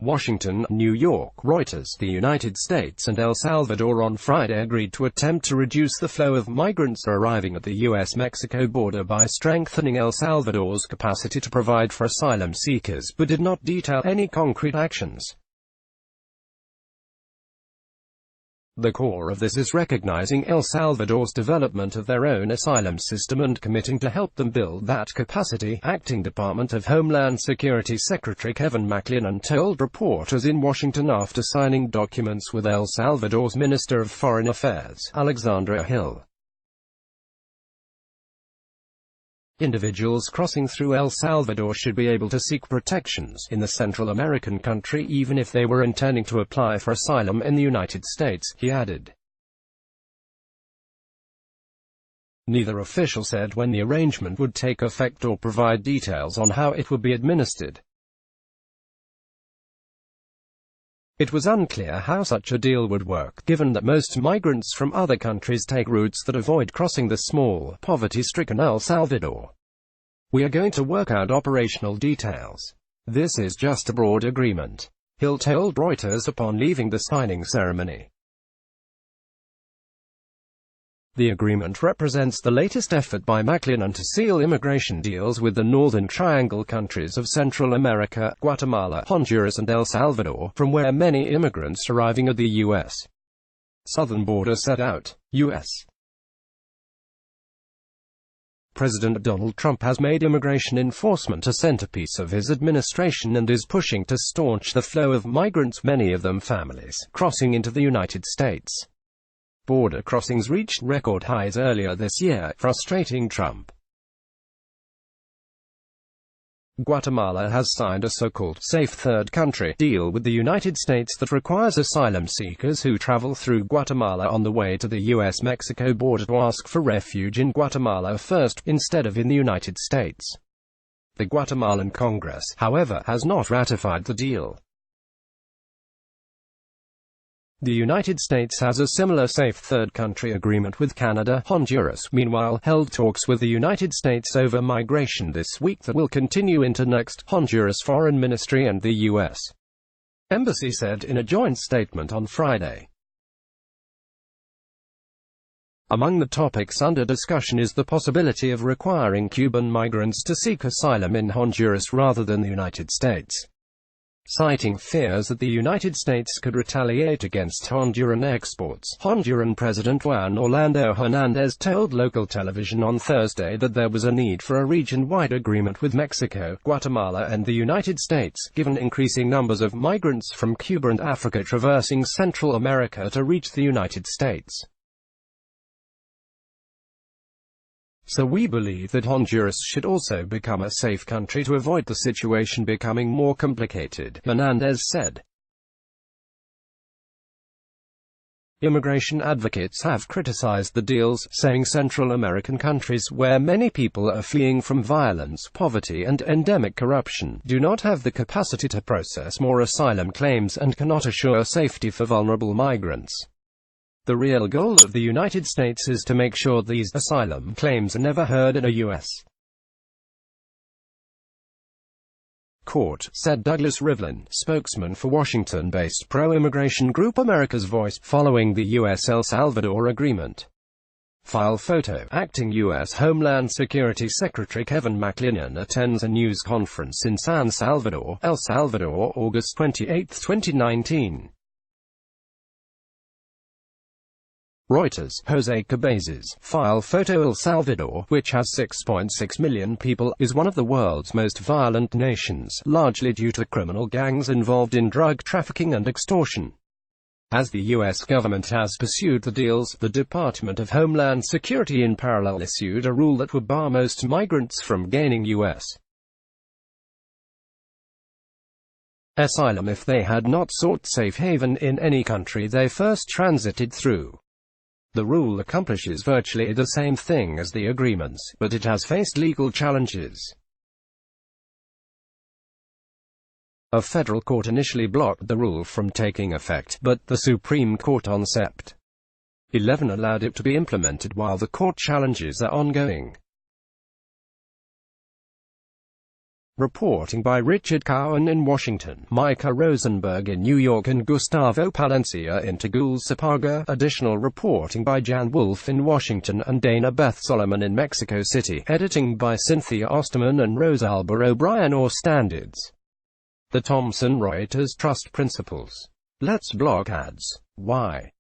Washington, New York, Reuters. The United States and El Salvador on Friday agreed to attempt to reduce the flow of migrants arriving at the U.S. Mexico border by strengthening El Salvador's capacity to provide for asylum seekers, but did not detail any concrete actions. The core of this is recognizing El Salvador's development of their own asylum system and committing to help them build that capacity, Acting Department of Homeland Security Secretary Kevin McClennan told reporters in Washington after signing documents with El Salvador's Minister of Foreign Affairs, Alexandria Hill. Individuals crossing through El Salvador should be able to seek protections in the Central American country even if they were intending to apply for asylum in the United States, he added. Neither official said when the arrangement would take effect or provide details on how it would be administered. It was unclear how such a deal would work, given that most migrants from other countries take routes that avoid crossing the small, poverty-stricken El Salvador. We are going to work out operational details. This is just a broad agreement, Hill told Reuters upon leaving the signing ceremony. The agreement represents the latest effort by McClennan to seal immigration deals with the Northern Triangle countries of Central America, Guatemala, Honduras and El Salvador, from where many immigrants arriving at the U.S. southern border set out. U.S. President Donald Trump has made immigration enforcement a centerpiece of his administration and is pushing to staunch the flow of migrants, many of them families, crossing into the United States. Border crossings reached record highs earlier this year, frustrating Trump. Guatemala has signed a so-called safe third country deal with the United States that requires asylum seekers who travel through Guatemala on the way to the U.S. Mexico border to ask for refuge in Guatemala first, instead of in the United States. The Guatemalan Congress, however, has not ratified the deal. The United States has a similar safe third country agreement with Canada. Honduras, meanwhile, held talks with the United States over migration this week that will continue into next, Honduras Foreign Ministry and the U.S. Embassy said in a joint statement on Friday. Among the topics under discussion is the possibility of requiring Cuban migrants to seek asylum in Honduras rather than the United States, citing fears that the United States could retaliate against Honduran exports. Honduran President Juan Orlando Hernández told local television on Thursday that there was a need for a region-wide agreement with Mexico, Guatemala and the United States, given increasing numbers of migrants from Cuba and Africa traversing Central America to reach the United States. So we believe that Honduras should also become a safe country to avoid the situation becoming more complicated, Hernández said. Immigration advocates have criticized the deals, saying Central American countries, where many people are fleeing from violence, poverty and endemic corruption, do not have the capacity to process more asylum claims and cannot assure safety for vulnerable migrants. The real goal of the United States is to make sure these asylum claims are never heard in a U.S. court, said Douglas Rivlin, spokesman for Washington-based pro-immigration group America's Voice, following the U.S.-El Salvador agreement. File photo. Acting U.S. Homeland Security Secretary Kevin McClennan attends a news conference in San Salvador, El Salvador, August 28, 2019. Reuters. Jose Cabezas. File photo. El Salvador, which has 6.6 million people, is one of the world's most violent nations, largely due to criminal gangs involved in drug trafficking and extortion. As the U.S. government has pursued the deals, the Department of Homeland Security in parallel issued a rule that would bar most migrants from gaining U.S. asylum if they had not sought safe haven in any country they first transited through. The rule accomplishes virtually the same thing as the agreements, but it has faced legal challenges. A federal court initially blocked the rule from taking effect, but the Supreme Court on Sept. 11 allowed it to be implemented while the court challenges are ongoing. Reporting by Richard Cowan in Washington, Micah Rosenberg in New York and Gustavo Palencia in Tegucigalpa. Additional reporting by Jan Wolfe in Washington and Dana Beth Solomon in Mexico City. Editing by Cynthia Osterman and Rosalba O'Brien. Or standards. The Thomson Reuters Trust Principles. Let's block ads. Why?